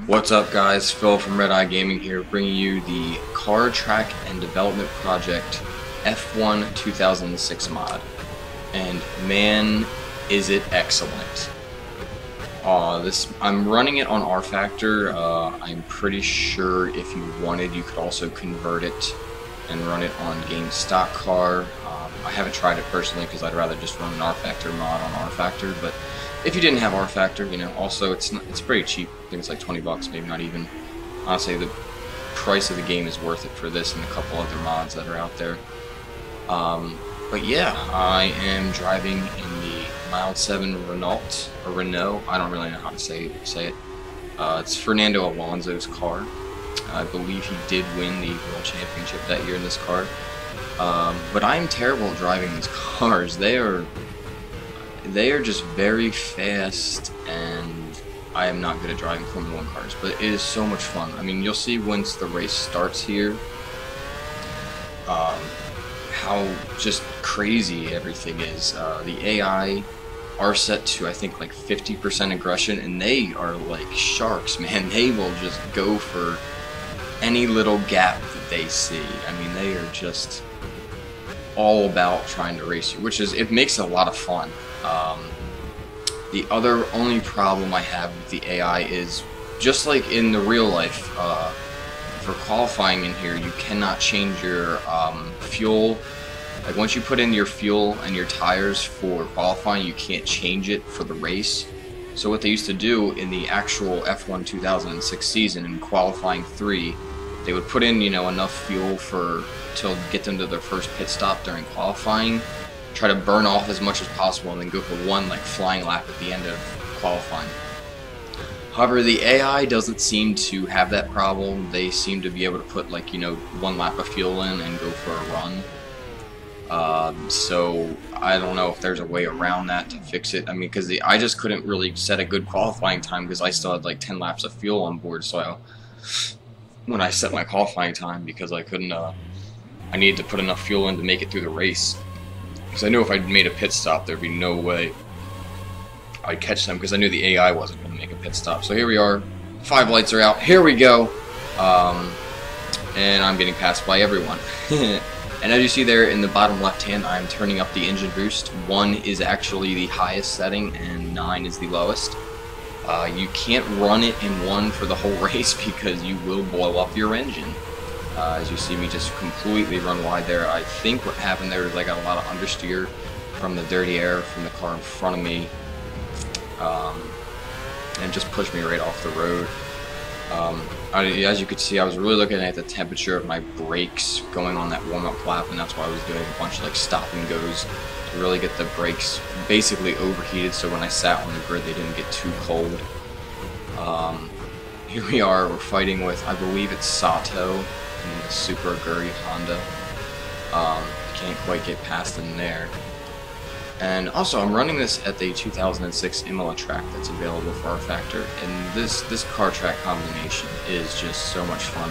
What's up guys, Phil from RedEye Gaming here, bringing you the Car Track and Development Project F1 2006 mod. And man, is it excellent. I'm running it on Rfactor. I'm pretty sure if you wanted, you could also convert it and run it on game stock car. I haven't tried it personally because I'd rather just run an Rfactor mod on Rfactor, but if you didn't have Rfactor, you know, also it's pretty cheap. I think it's like 20 bucks, maybe not even. Honestly, the price of the game is worth it for this and a couple other mods that are out there. But yeah, I am driving in the Mild 7 Renault. I don't really know how to say it. It's Fernando Alonso's car. I believe he did win the World Championship that year in this car. But I'm terrible at driving these cars. They are just very fast, and I am not good at driving Formula 1 cars, but it is so much fun. I mean, you'll see once the race starts here, how just crazy everything is. The AI are set to, I think, like 50% aggression, and they are like sharks, man. They will just go for any little gap that they see. I mean, they are just all about trying to race you, it makes it a lot of fun. The only problem I have with the AI is, just like in the real life, for qualifying in here, you cannot change your fuel. Like, once you put in your fuel and your tires for qualifying, you can't change it for the race. So what they used to do in the actual F1 2006 season, in qualifying 3, they would put in, you know, enough fuel to get them to their first pit stop during qualifying, try to burn off as much as possible, and then go for one like flying lap at the end of qualifying. However, the AI doesn't seem to have that problem. They seem to be able to put, like, you know, one lap of fuel in and go for a run. So I don't know if there's a way around that to fix it. I mean, because I just couldn't really set a good qualifying time because I still had like 10 laps of fuel on board. So when I set my qualifying time, because I couldn't, I needed to put enough fuel in to make it through the race. Because I knew if I'd made a pit stop, there'd be no way I'd catch them, because I knew the AI wasn't going to make a pit stop. So here we are, 5 lights are out, here we go, and I'm getting passed by everyone. And as you see there in the bottom left hand, I'm turning up the engine boost. 1 is actually the highest setting, and 9 is the lowest. You can't run it in 1 for the whole race because you will blow up your engine. As you see me just completely run wide there. I think what happened there is I got a lot of understeer from the dirty air from the car in front of me, and just pushed me right off the road. As you could see, I was really looking at the temperature of my brakes going on that warm-up lap, and that's why I was doing a bunch of like stop and goes to really get the brakes basically overheated, so when I sat on the grid they didn't get too cold. Here we are, we're fighting with, I believe it's Sato in the Super Aguri Honda. Can't quite get past them there. And also, I'm running this at the 2006 Imola track that's available for Rfactor, and this car track combination is just so much fun.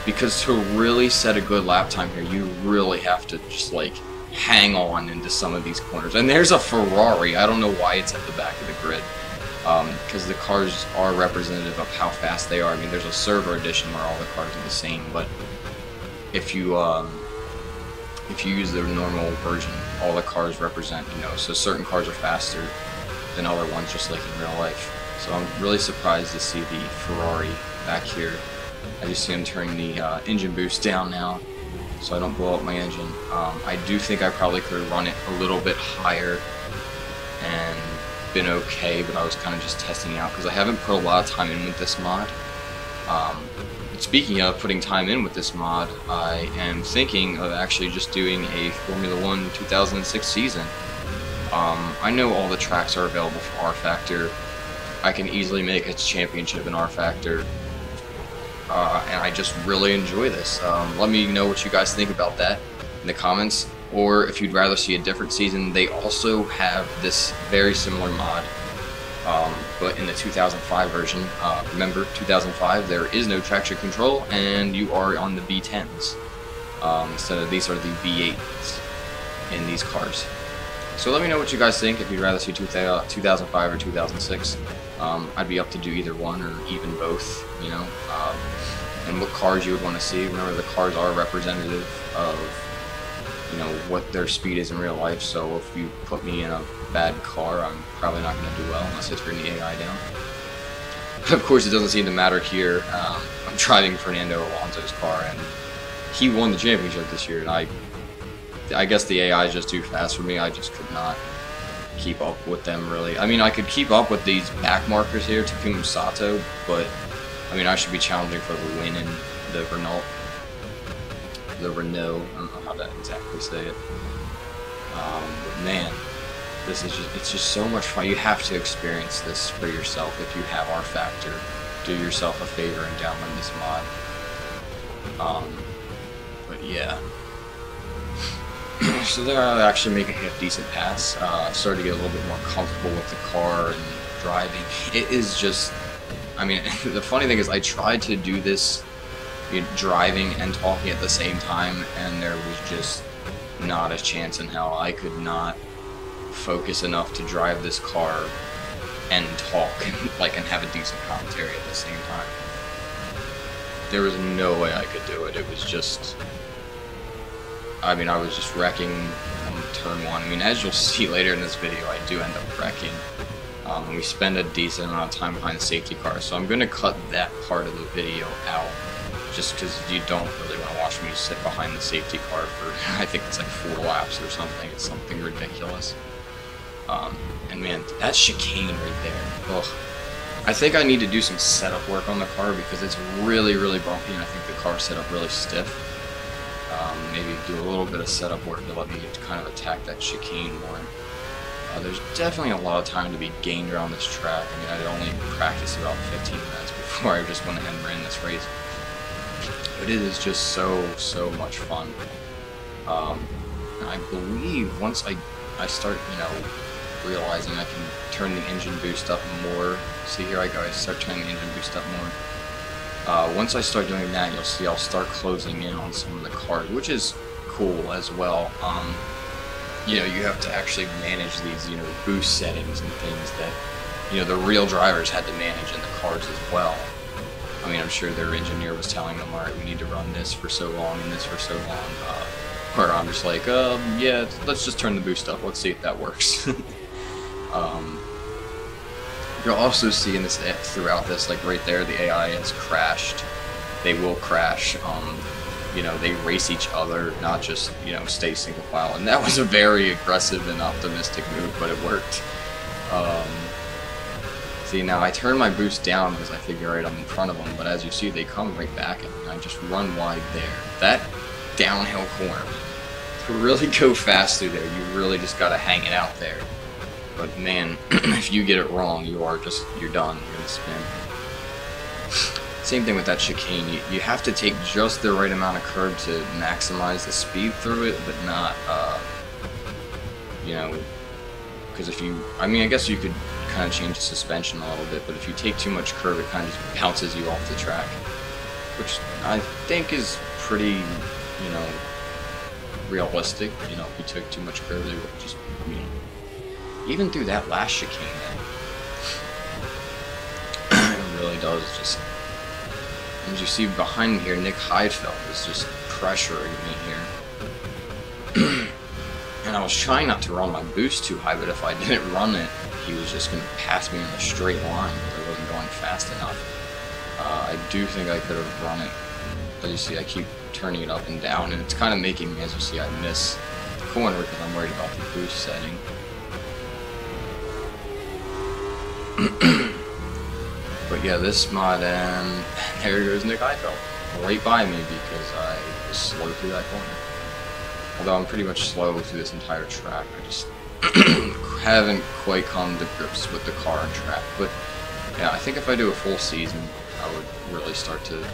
Because to really set a good lap time here, you really have to just like hang on into some of these corners. And there's a Ferrari. I don't know why it's at the back of the grid, because the cars are representative of how fast they are. I mean, there's a server edition where all the cars are the same, but if you use the normal version, all the cars represent, you know, so certain cars are faster than other ones, just like in real life. So I'm really surprised to see the Ferrari back here. As you see, I'm turning the engine boost down now, so I don't blow up my engine. I do think I probably could have run it a little bit higher and been okay, but I was kind of just testing it out because I haven't put a lot of time in with this mod. Speaking of putting time in with this mod, I am thinking of actually just doing a Formula 1 2006 season. I know all the tracks are available for Rfactor. I can easily make a championship in Rfactor, and I just really enjoy this. Let me know what you guys think about that in the comments, or if you'd rather see a different season. They also have this very similar mod, but in the 2005 version. Remember, 2005, there is no traction control, and you are on the V10s. Instead of these are the V8s in these cars. So let me know what you guys think, if you'd rather see 2005 or 2006. I'd be up to do either one or even both, you know. And what cars you would want to see. Remember, the cars are representative of, you know, what their speed is in real life. So if you put me in a bad car, I'm probably not going to do well unless I turn the AI down. Of course, it doesn't seem to matter here. I'm driving Fernando Alonso's car, and he won the championship this year, and I guess the AI is just too fast for me. I just could not keep up with them, really. I mean, I could keep up with these back markers here, Takuma Sato, but I mean, I should be challenging for the win in the Renault. I don't know how to exactly say it. But man, this is it's just so much fun. You have to experience this for yourself. If you have Rfactor, do yourself a favor and download this mod. But yeah. So there, I'm actually making a decent pass. Started to get a little bit more comfortable with the car and driving. It is just, I mean, the funny thing is I tried to do this, you know, driving and talking at the same time, and there was just not a chance in hell. I could not focus enough to drive this car and talk and have a decent commentary at the same time. There was no way I could do it. It was just, I mean, I was just wrecking on turn one. I mean, as you'll see later in this video, I do end up wrecking. And we spend a decent amount of time behind the safety car, so I'm going to cut that part of the video out, just because you don't really want to watch me sit behind the safety car for, I think it's like 4 laps or something. It's something ridiculous. And man, that chicane right there, ugh. I think I need to do some setup work on the car because it's really, really bumpy, and I think the car's set up really stiff. Maybe do a little bit of setup work to let me kind of attack that chicane more. There's definitely a lot of time to be gained around this track. I mean, I only practiced about 15 minutes before I just went ahead and ran this race. But it is just so much fun. And I believe once I start, you know, realizing I can turn the engine boost up more. See, here I go, I start turning the engine boost up more. Once I start doing that, you'll see I'll start closing in on some of the cars, which is cool as well. You know, you have to actually manage these, you know, boost settings and things that, you know, the real drivers had to manage in the cars as well. I mean, I'm sure their engineer was telling them, alright, we need to run this for so long and this for so long. Where I'm just like, yeah, let's just turn the boost up. Let's see if that works. You'll also see in this, throughout this, like right there, the AI has crashed. They will crash. You know, they race each other, not just, you know, stay single file. And that was a very aggressive and optimistic move, but it worked. See, now I turn my boost down because I figure, right, I'm in front of them, but as you see, they come right back at me. I just run wide there. That downhill corner, to really go fast through there, you really just gotta hang it out there. But man, if you get it wrong, you're done. You're gonna spin. Same thing with that chicane. You have to take just the right amount of curb to maximize the speed through it, but not, you know, because if you, I mean, I guess you could kind of change the suspension a little bit, but if you take too much curb, it kind of just bounces you off the track, which I think is pretty, you know, realistic. You know, if you took too much curb, it would just, you know, even through that last chicane, it really does just. As you see behind me here, Nick Heidfeld is just pressuring me here. And I was trying not to run my boost too high, but if I didn't run it, he was just going to pass me in a straight line because I wasn't going fast enough. I do think I could have run it. As you see, I keep turning it up and down, and it's kind of making me, as you see, I miss the corner because I'm worried about the boost setting. But yeah, this mod, and there goes Nick Heidfeld, right by me because I was slow through that corner. Although I'm pretty much slow through this entire track, I just haven't quite come to grips with the car and track. But yeah, I think if I do a full season, I would really start to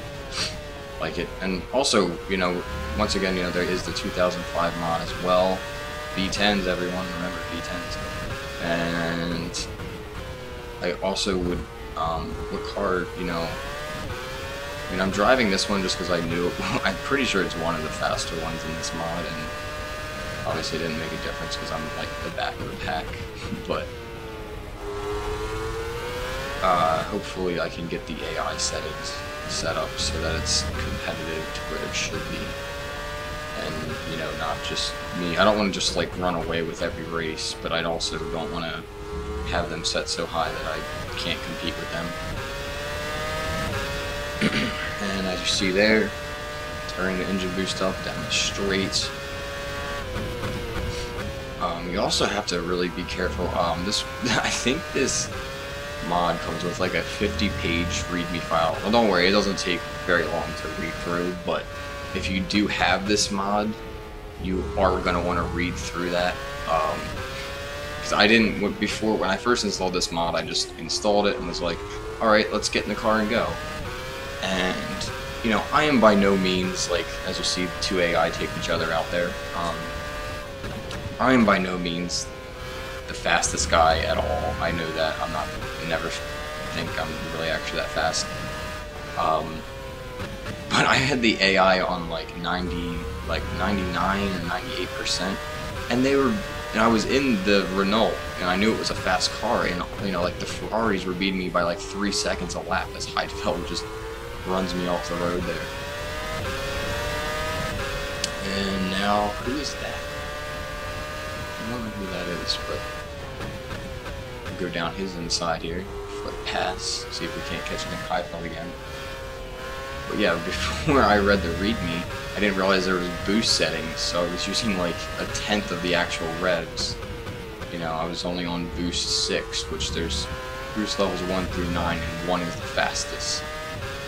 like it. And also, you know, once again, you know, there is the 2005 mod as well. V10s, everyone, remember V10s. And I also would, what car, you know, I mean, I'm driving this one just because I knew, I'm pretty sure it's one of the faster ones in this mod, and obviously it didn't make a difference because I'm like the back of the pack, but hopefully I can get the AI settings set up so that it's competitive to where it should be. And, you know, not just me. I don't want to just, like, run away with every race, but I also don't want to have them set so high that I can't compete with them. And as you see there, turning the engine boost up down the straight. You also have to really be careful. I think this mod comes with like a 50-page README file. Well, don't worry, it doesn't take very long to read through, but if you do have this mod, you are going to want to read through that. Because I didn't, before, when I first installed this mod, I just installed it and was like, alright, let's get in the car and go. And, you know, I am by no means, like, as you see, the two AI take each other out there. I am by no means the fastest guy at all. I know that. I never think I'm really actually that fast. But I had the AI on like 99 or 98%, and I was in the Renault, and I knew it was a fast car, and you know, like the Ferraris were beating me by like 3 seconds a lap as Heidfeld just runs me off the road there. And now, who is that? I don't know who that is, but we'll go down his inside here, foot pass, see if we can't catch Nick Heidfeld again. But yeah, before I read the README, I didn't realize there was boost settings, so I was using like 1/10 of the actual revs. You know, I was only on boost 6, which there's boost levels 1 through 9, and 1 is the fastest.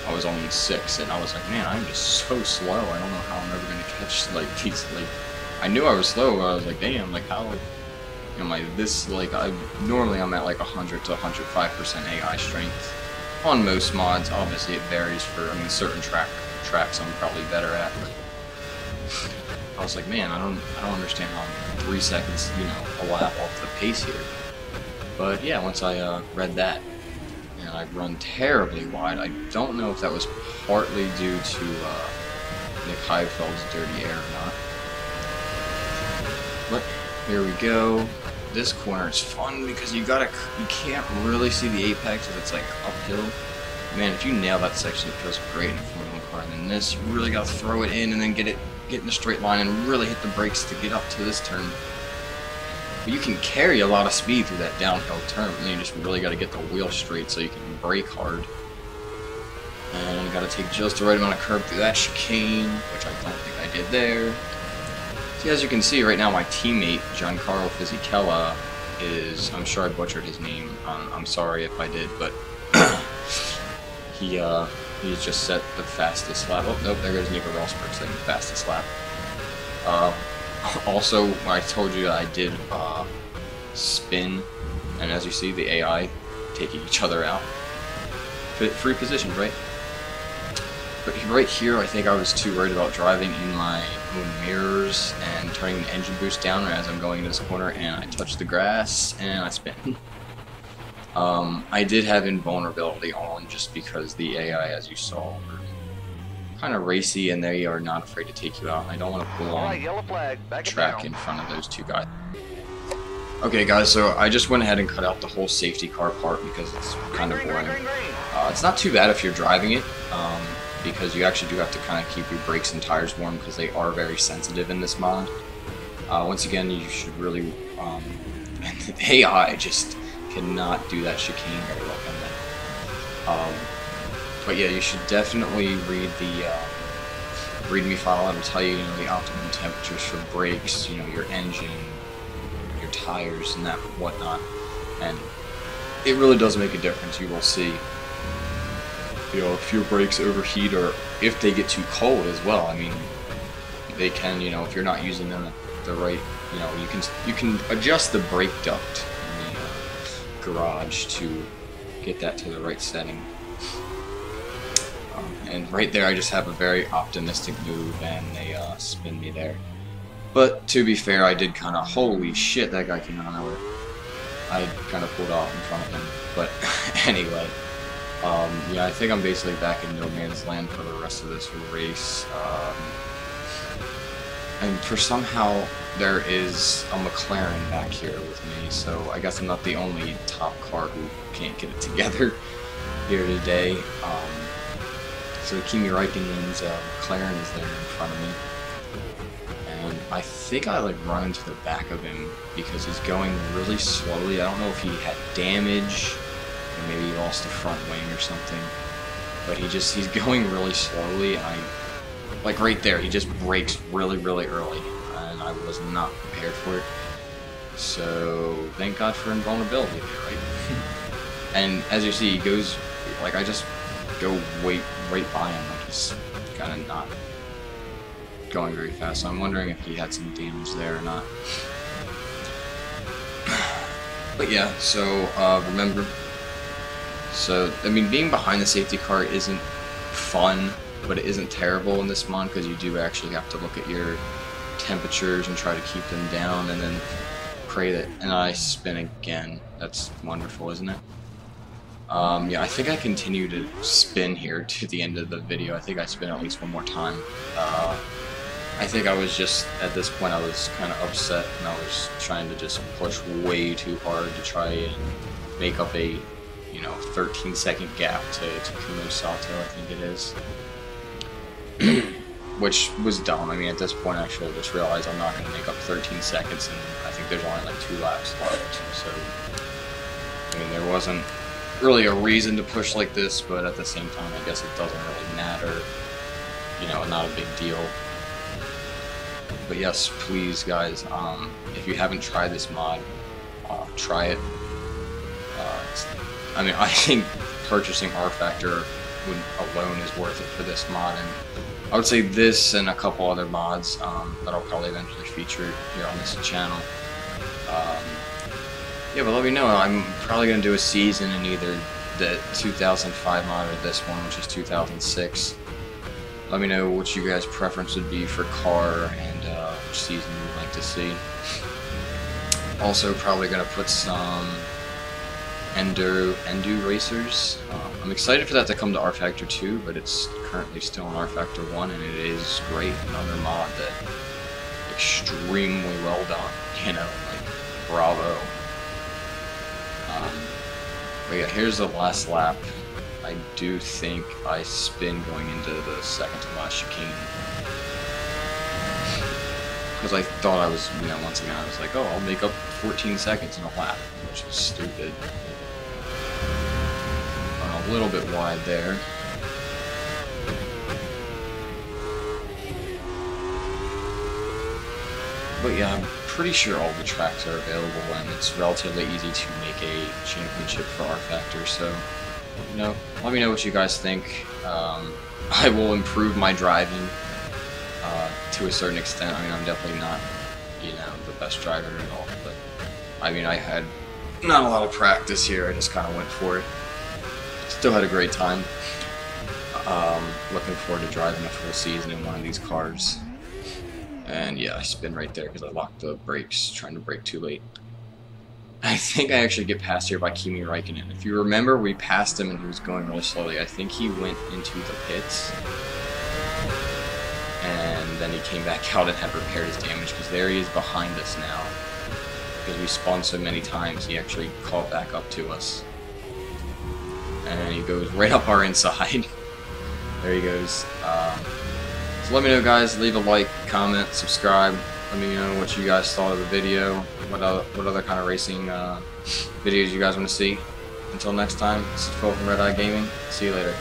I was on 6, and I was like, man, I'm just so slow. I don't know how I'm ever gonna catch like these. Like, I knew I was slow, but I was like, damn, like how am I this? Like, normally I'm at like 100 to 105% AI strength. On most mods, obviously it varies for, I mean, certain tracks I'm probably better at, but I was like, man, I don't understand how I'm 3 seconds, you know, a lap off the pace here. But yeah, once I read that, and I run terribly wide. I don't know if that was partly due to Nick Heidfeld's dirty air or not. But here we go. This corner is fun because you can't really see the apex if it's like uphill. Man, if you nail that section, it feels great in a Formula 1 car. And then this, you really gotta throw it in and then get in a straight line and really hit the brakes to get up to this turn. But you can carry a lot of speed through that downhill turn, and then you just really gotta get the wheel straight so you can brake hard. And you gotta take just the right amount of curb through that chicane, which I don't think I did there. See, as you can see right now, my teammate, Giancarlo Fisichella, is, I'm sure I butchered his name, I'm sorry if I did, but he's just set the fastest lap. Oh, nope, there goes Nico Rosberg setting the fastest lap. Also, I told you I did spin, and as you see, the AI taking each other out. Free positions, right? But right here, I think I was too worried about driving in my own mirrors and turning the engine boost down as I'm going into this corner, and I touched the grass and I spin. I did have invulnerability on just because the AI, as you saw, were kind of racy and they are not afraid to take you out. And I don't want to pull on track in front of those two guys. Okay, guys, so I just went ahead and cut out the whole safety car part because it's kind of boring. It's not too bad if you're driving it. Because you actually do have to kind of keep your brakes and tires warm because they are very sensitive in this mod. Once again, you should really, the AI just cannot do that chicane very well, can they? But yeah, you should definitely read the README file. It'll tell you, the optimum temperatures for brakes, your engine, your tires, and that whatnot. And it really does make a difference. You will see. If your brakes overheat or if they get too cold as well. I mean, they can, if you're not using them at the right, you can adjust the brake duct in the garage to get that to the right setting. And right there, I just have a very optimistic move, and they spin me there. But to be fair, I did kind of, holy shit, that guy came out of nowhere. I kind of pulled off in front of him. But anyway. Yeah, I think I'm basically back in no man's land for the rest of this race. And for somehow there is a McLaren back here with me, so I guess I'm not the only top car who can't get it together here today. So Kimi Raikkonen's McLaren is there in front of me. And I think I like run into the back of him because he's going really slowly. I don't know if he had damage, or maybe he lost a front wing or something. But he's going really slowly, and like right there, he just brakes really, really early, and I was not prepared for it. So thank God for invulnerability there, right? And as you see, he goes, like, I just go right by him, like he's kind of not going very fast. So I'm wondering if he had some damage there or not. But yeah, so remember. So I mean, being behind the safety car isn't fun, but it isn't terrible in this mod because you do actually have to look at your temperatures and try to keep them down, and then pray that. And I spin again. That's wonderful, isn't it? Yeah, I think I continue to spin here to the end of the video. I think I spin at least one more time. I think I was just, at this point, I was kind of upset, and I was trying to just push way too hard to try and make up a, 13-second gap to Kumo Sato, I think it is. Which was dumb. I mean, at this point, actually, I just realized I'm not going to make up 13 seconds, and I think there's only like 2 laps left. So, I mean, there wasn't really a reason to push like this, but at the same time, I guess it doesn't really matter. Not a big deal. But yes, please, guys, if you haven't tried this mod, try it. I mean, I think purchasing Rfactor alone is worth it for this mod, and I would say this and a couple other mods that I'll probably eventually feature here on this channel. Yeah, but let me know. I'm probably going to do a season in either the 2005 mod or this one, which is 2006. Let me know what you guys' preference would be for car and which season you'd like to see. Also, probably going to put some Endo racers. I'm excited for that to come to Rfactor 2, but it's currently still in Rfactor 1, and it is great. Another mod that extremely well done. Like, bravo. But yeah, here's the last lap. I do think I spin going into the second to last chicane. Because I thought I was, once again, I was like, oh, I'll make up 14 seconds in a lap, which is stupid. A little bit wide there. But yeah, I'm pretty sure all the tracks are available, and it's relatively easy to make a championship for Rfactor, so, let me know what you guys think. I will improve my driving to a certain extent. I mean, I'm definitely not, the best driver at all, but, I mean, I had not a lot of practice here. I just kind of went for it. Still had a great time. Looking forward to driving a full season in one of these cars. And yeah, I spin right there because I locked the brakes, trying to brake too late. I think I actually get passed here by Kimi Raikkonen. If you remember, we passed him and he was going really slowly. I think he went into the pits. And then he came back out and had repaired his damage, because there he is behind us now. Because we spawned so many times, he actually called back up to us. And he goes right up our inside. There he goes. So let me know, guys. Leave a like, comment, subscribe. Let me know what you guys thought of the video. What other kind of racing videos you guys want to see. Until next time, this is Phil from RedEye Gaming. See you later.